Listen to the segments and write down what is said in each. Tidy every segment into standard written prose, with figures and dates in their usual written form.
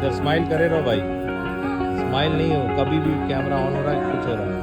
इधर स्माइल करे रहो भाई, स्माइल नहीं हो कभी भी कैमरा ऑन हो रहा है कुछ हो रहा है।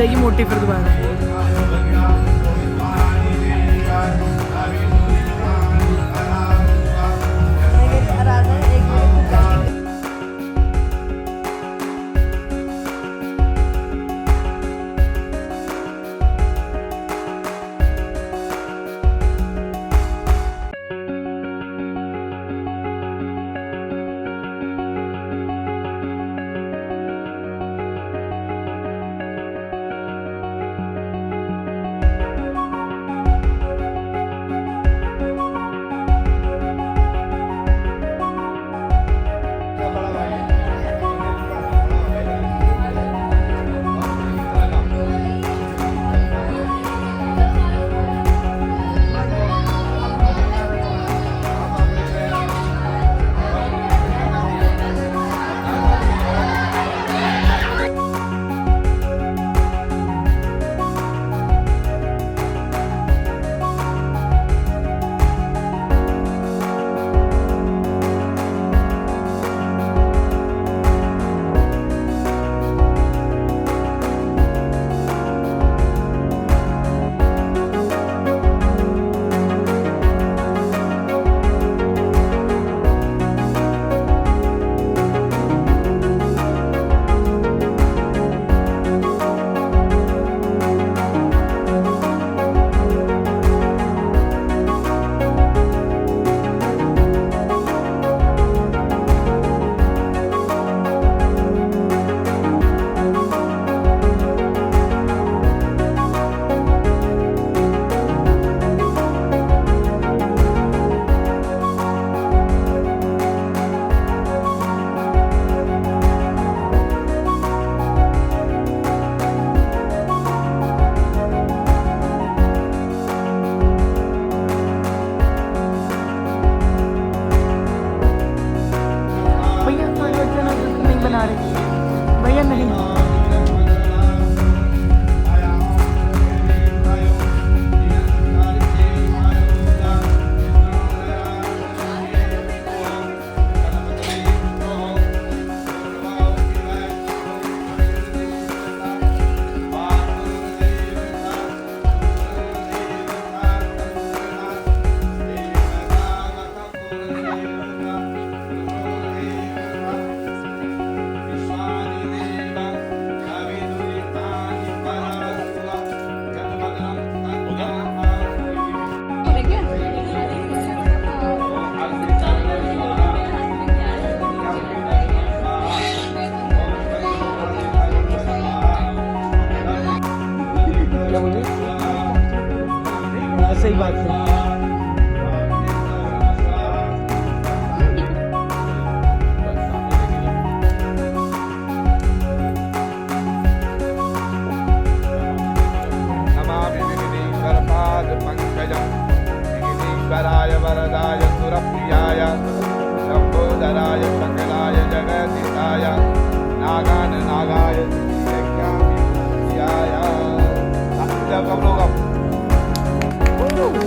जाएगी मोटी फिर दोबारा। बना रहे भैया नहीं। सही बात है। ईश्वराय वरदाय सुरप्रियाय लंबोदराय सकलाय जगदीशाय नागान नागाय सब लोग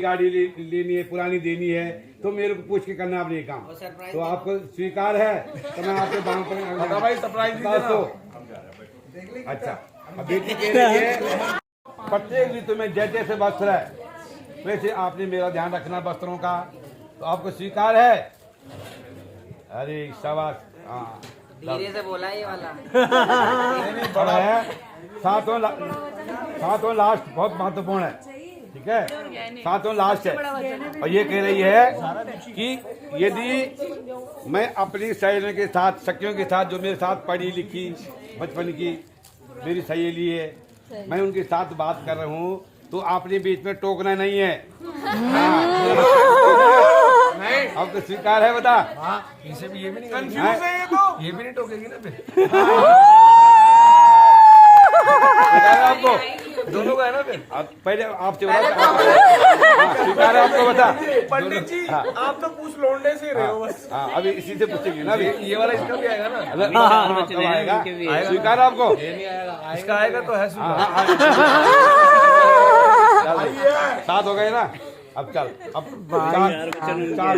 गाड़ी लेनी है, पुरानी देनी है, तो मेरे को पूछ के करना आपने काम। तो आपको स्वीकार है तो मैं आपके बांग पर भाई सरप्राइज दो। अच्छा, अब बेटी कह रही है प्रत्येक ऋतु में जैसे जैसे वस्त्र है वैसे आपने मेरा ध्यान रखना वस्त्रों का, तो आपको स्वीकार है? अरे शाबाश। हाँ, धीरे से बोला ये वाला बड़ा है। सातों लास्ट बहुत महत्वपूर्ण है, ठीक है? सातों लास्ट है। और ये कह रही है कि यदि मैं अपनी सहेलियों के साथ, सखियों के साथ, जो मेरे साथ पढ़ी लिखी बचपन की मेरी सहेली है, मैं उनके साथ बात कर रहा हूँ, तो आपने बीच में टोकना नहीं है। नहीं आपको स्वीकार है? बता। इसे भी ये भी नहीं कंफ्यूज है ये भी नहीं टोकेगी ना फिर। आपको दोनों का है ना फिर। पहले आपसे स्वीकार है आपको? बता। पंडित जी आप तो पूछ लोंडे से रहे हो बस। हाँ अभी इसी से पूछेंगे ना। अभी ये वाला इसका भी आएगा ना। कब आएगा? स्वीकार है आपको? इसका आएगा तो है सात हो गए ना। अब चल अब चार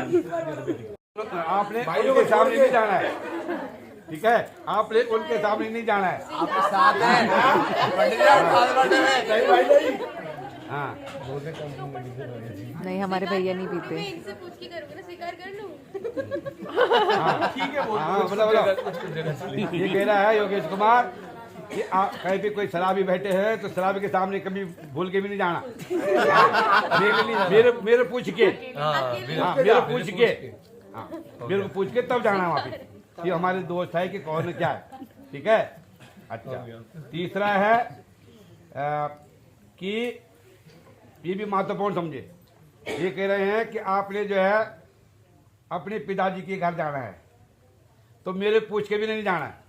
आपने उनके सामने नहीं जाना है, ठीक है? आपने उनके सामने नहीं जाना है। आपके साथ है। हाँ नहीं हमारे भैया नहीं पीते। इनसे पूछ के करूँगी ना, स्वीकार कर लूँ। ठीक है। हाँ बोलो। ये कह रहा है योगेश कुमार कि आप कहीं भी कोई शराबी बैठे हैं तो शराबी के सामने कभी भूल के भी नहीं जाना। मेरे पूछ के, मेरे पूछ के तब जाना वहाँ पे कि हमारे दोस्त है कि कौन क्या है, ठीक है? अच्छा तीसरा है कि ये भी महत्वपूर्ण समझे। ये कह रहे हैं कि आपने जो है अपने पिताजी के घर जाना है तो मेरे पूछ के भी नहीं जाना है।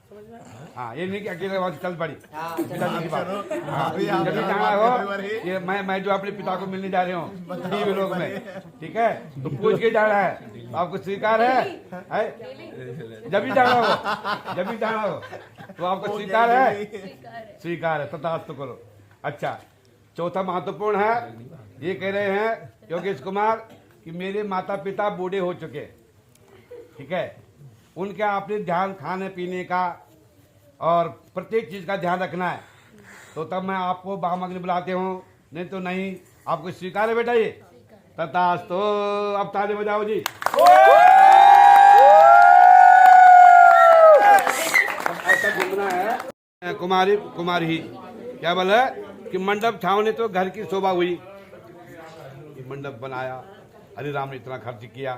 हाँ ये नहीं कि अकेले वहां से चल पड़ी पिताजी की बात। जब भी जाना हो ये मैं जो अपने पिता को मिलने जा रहे हूँ टीवी लोग में, ठीक है? तो पूछ के जाना है। तो आपको स्वीकार है? जब भी जाना हो तो आपको स्वीकार है? स्वीकार है, तथास्तु करो। अच्छा चौथा महत्वपूर्ण है। ये कह रहे हैं योगेश कुमार कि मेरे माता पिता बूढ़े हो चुके, ठीक है? उनका आपने ध्यान खाने पीने का और प्रत्येक चीज का ध्यान रखना है। तो तब मैं आपको बामग्नि बुलाते हूँ, नहीं तो नहीं। आपको स्वीकार है बेटा? ये तथास्तु। अब ताली बजाओ जी। ऐसा घूमना है। कुमारी क्या बोला कि मंडप छावनी तो घर की शोभा हुई। मंडप बनाया, हरि राम ने इतना खर्च किया,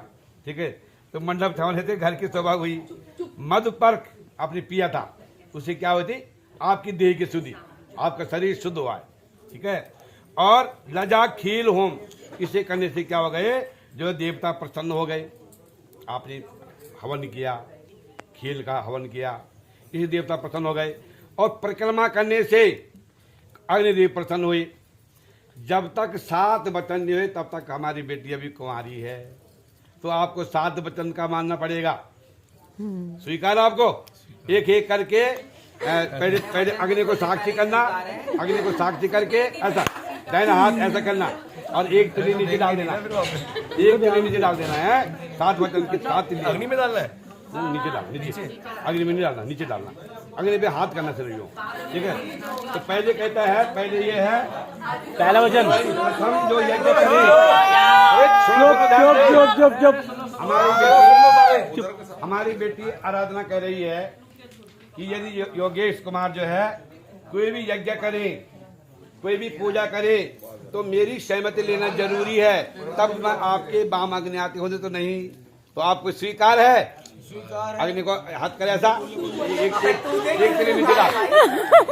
ठीक है? तो मंडप छावनी से घर की शोभा हुई। मधु पर्क आपने पिया था, उससे क्या होती? आपकी देह की शुद्धि, आपका शरीर शुद्ध हुआ है, ठीक है? और लजा खील होम, इसे करने से क्या हो गए? जो देवता प्रसन्न हो गए। आपने हवन किया, खील का हवन किया, इसे देवता प्रसन्न हो गए। और परिक्रमा करने से अग्निदेव प्रसन्न हुए। जब तक 7 वचन नहीं हुए तब तक हमारी बेटी अभी कुंवारी है, तो आपको 7 वचन का मानना पड़ेगा। स्वीकार आपको? एक एक करके पहले अग्नि को साक्षी करना, अग्नि को साक्षी करके ऐसा दाहिना हाथ ऐसा करना और एक तिली नीचे डाल देना, एक तिली नीचे डाल देना है। 7 वचन के 7 तिली अग्नि में डालना है। नीचे डाल, नीचे अग्नि में नहीं डालना, नीचे डालना। अग्नि पे हाथ करना चाहिए, ठीक है? तो पहले कहता है, पहले ये है पहला वचन। प्रथम जो यज्ञ करे, हमारी बेटी आराधना कर रही है कि यदि योगेश कुमार जो है कोई भी यज्ञ करे, कोई भी पूजा करे तो मेरी सहमति लेना जरूरी है, तब मैं आपके बाम अग्नि आते होते तो नहीं। तो आपको स्वीकार है? अग्नि को हाथ करे ऐसा, एक तिली नीचे डाल,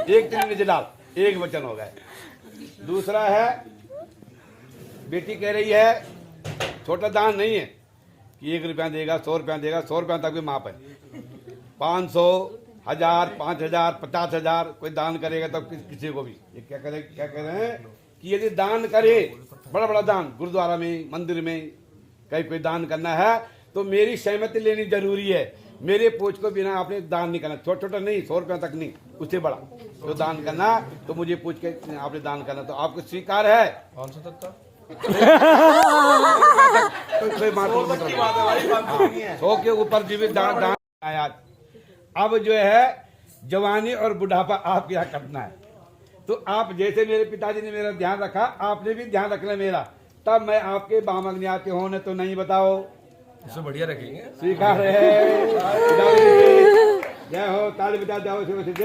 एक तिली नीचे डाल, एक वचन हो गए। दूसरा है, बेटी कह रही है छोटा दान नहीं है कि 1 रुपया देगा, 100 रुपया देगा, 100 रुपया तक भी माप है। 500, 1000, 5000, 50,000 कोई दान करेगा तब किसी को भी ये क्या कह रहे हैं कि यदि दान करे, बड़ा बड़ा दान गुरुद्वारा में, मंदिर में कहीं कोई दान करना है तो मेरी सहमति लेनी जरूरी है। मेरे पूछ को बिना आपने दान नहीं करना, छोटा छोटा नहीं, 100 रुपया तक नहीं, उससे बड़ा तो दान करना, तो मुझे पूछ के आपने दान करना। तो आपको स्वीकार है? कौन सा तत्ता? 100 के ऊपर जीवित दान आया। अब जो है जवानी और बुढ़ापा आपके यहाँ कटना है। तो आप जैसे मेरे पिताजी ने मेरा ध्यान रखा, आपने भी ध्यान रखना मेरा, तब मैं आपके बाम अग्नि आते होने तो नहीं। बताओ, इससे बढ़िया रखेंगे। स्वीकार है? जय हो, ताली बजा जाओ से। देखो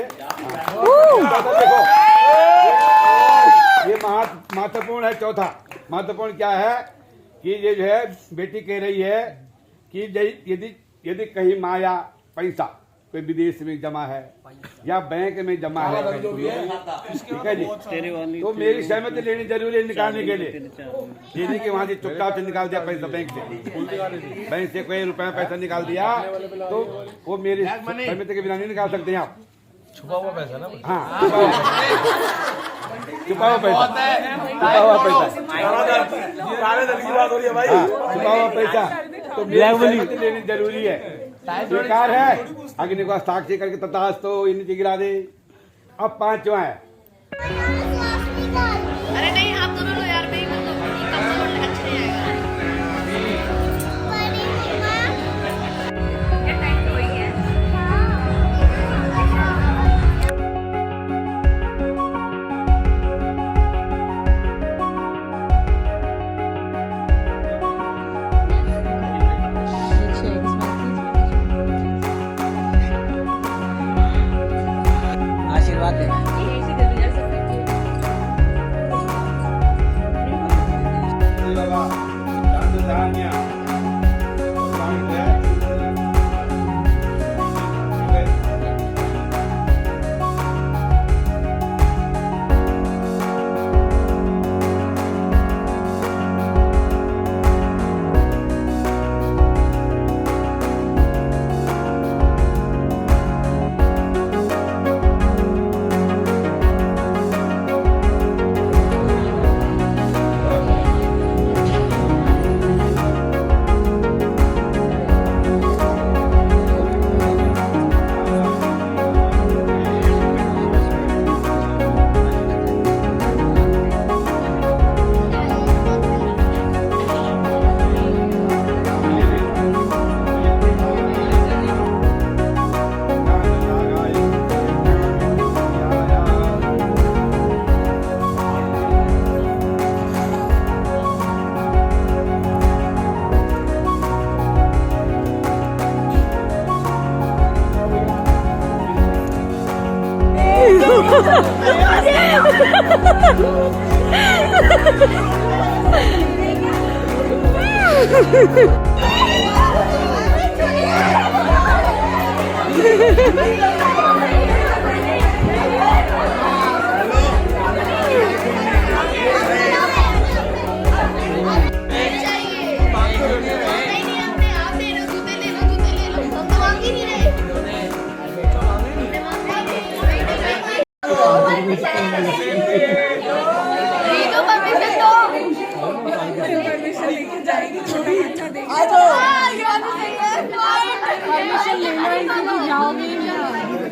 ये महत्वपूर्ण है। चौथा महत्वपूर्ण क्या है कि ये जो है बेटी कह रही है कि यदि कहीं माया पैसा कोई विदेश में जमा है या बैंक में जमा है, ठीक है जी। तो मेरी सहमति लेनी जरूरी है निकालने के लिए। ये नहीं कि वहाँ से चुपचाप से निकाल दिया पैसा बैंक से कोई रुपया पैसा निकाल दिया तो वो मेरी सहमति के बिना नहीं निकाल सकते हैं आप। छुपा हुआ पैसा ना। हाँ, छुपा हुआ पैसा, छुपा हुआ पैसा, काले धन की बात हो रही है भाई। छुपा हुआ पैसा तो मेरी सहमति लेनी जरूरी है। स्वीकार है, अग्नि को साक्षी करके तथास्तु नीचे गिरा दे। अब 5वां है। अरे नहीं आप दोनों लो यार, मैं ही कर दूँ, कम से कम अच्छा नहीं आएगा। ये टाइम तो वही है। आशीर्वाद देना।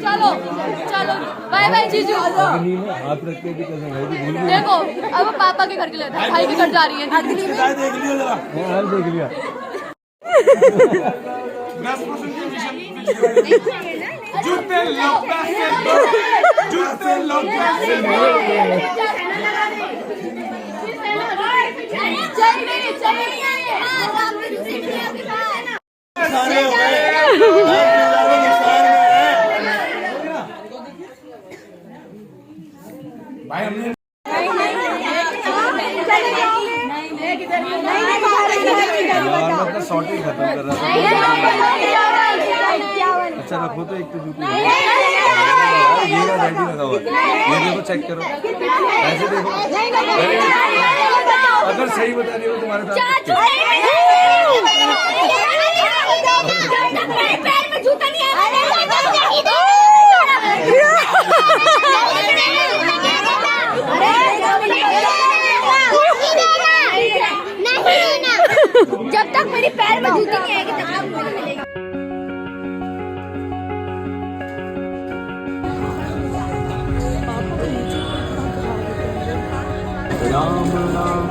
चलो चलो बाय बाय जीजू। देखो अब पापा के घर के लिए भाई के घर जा रही है। देख लिया जूते भाई हमने सॉर्टिंग खत्म कर रहा था। अच्छा रखो तो एक तो जूती ये रेडी लगा हुआ है, ये देखो चेक करो, ऐसे देखो अगर सही बता रही हो तुम्हारे साथ जब तक मेरी पैर में जूती नहीं आएगी तब तक मुझे मिलेगा। राम राम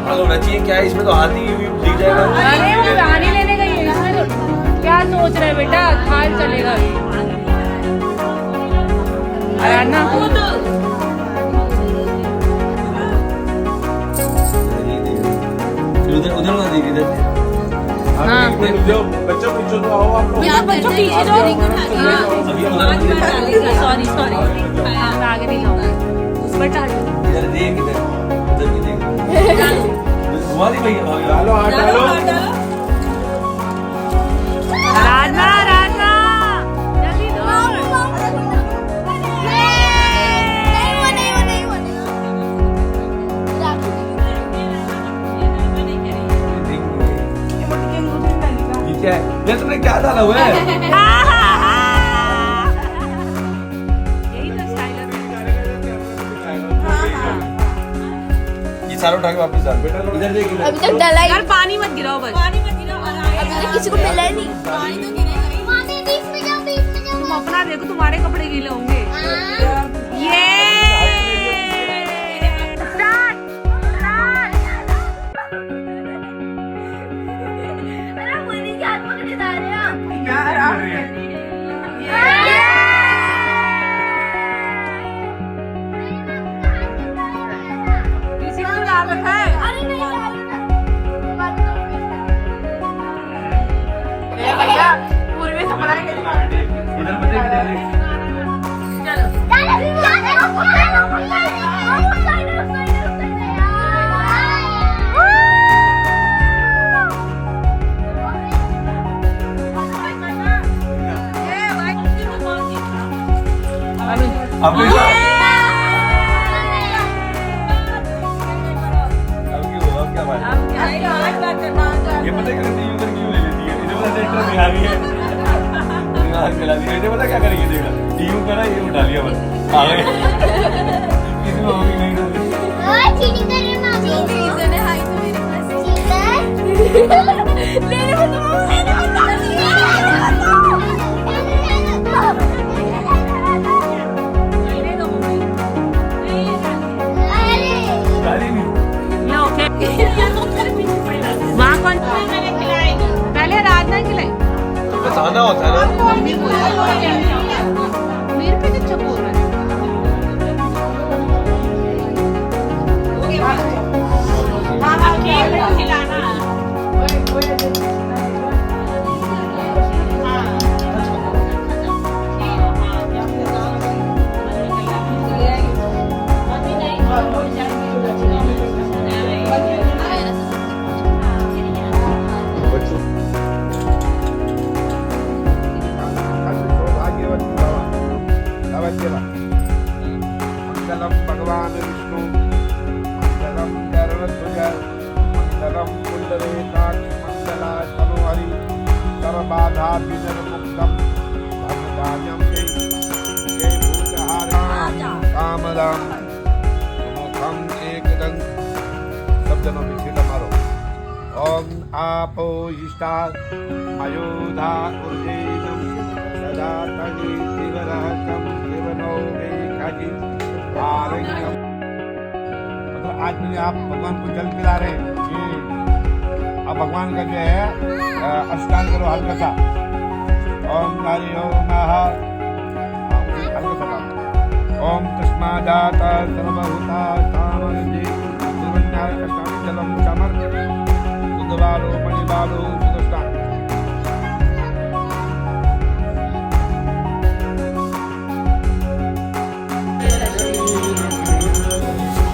चप्पल होना चाहिए। क्या है इसमें तो हाथ ही दिख जाएगा। अरे वो पानी लेने गई है, इसमें तो क्या सोच रहे बेटा, थाल चलेगा अभी। आराधना उधर उधर ना देख इधर। हाँ। जो बच्चों पीछे तो आओ आप लोग। यहाँ बच्चों पीछे जो सॉरी सॉरी आगे नहीं होगा उस पर डालो। इधर देख इधर उधर भी देख। तुम्हारी भैया डालो हाथ डालो। आराधना आराधना जल्दी दो। ये क्या है? ये तुमने क्या डाला हुआ है? यही तो स्टाइल है। ये सारा उठा के वापस डाल। इधर देख इधर। अभी तक डला ही यार पानी मत गिराओ बस। अभी तक किसी को मिला ही नहीं। पानी तो गिरेगा ही। मामी बीच में जाओ। तुम अपना देखो, तुम्हारे कपड़े गीले होंगे। ये स्टार्ट अरे मुझे क्या पकड़े जा रहे हो यार किसी को डाल रखा है। अरे नहीं भैया पूर्वी सपना के इधर बच्चे इधर देख। अब क्यों हुआ? अब क्या बात है? ये पता है कि यूं करके क्यों ले लेती है? इधर पता सेंटर में आ रही है। दिमाग मिला दिया। इधर पता क्या करेगी देखा? यूं करा ये उठा लिया बस। आ गए। किसी में होगी नहीं होगी। चीटिंग कर रही है मामी। सीजन है हाई तो मेरे पास चीटर। ले ले मत गाली नहीं। लो वहाँ कौन पहले आराधना खिलाई। बताना होता है ना। मेरे पे तो चुप हो रहा है। मंगलम भगवान विष्णु मंगलम गरुड़ध्वज मंगलम पुंडरीकाक्ष मंगलाय तनोहरि सर्वबाधा विनिर्मुक्तम भगवान्यं जय भूतहारं कामदं मुखम एकदं। सब जनों में छीटा मारो। ओम आपो इष्टा अयोधा उर्जेनम सदा तनि दिवरहकम दिवनो मेघाजी आरण्यम। मतलब आज में आप भगवान को जल पिला रहे हैं कि अब भगवान का जो है अष्टांग करो हल्का सा। ओम हरि ओम हल्का सा ओम तस्मादाता सर्वभूता सामर्जे त्रिवन्याय कष्टानि जलम समर्प्य सुदवालो मणिबालो सुदष्टा।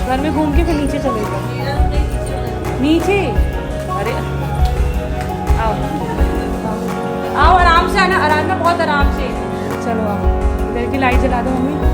घर में घूम के फिर नीचे चले जाओ। नीचे अरे आओ आओ आराम से आना। आराम में बहुत आराम से। चलो आओ इधर की लाइट जला दो मम्मी।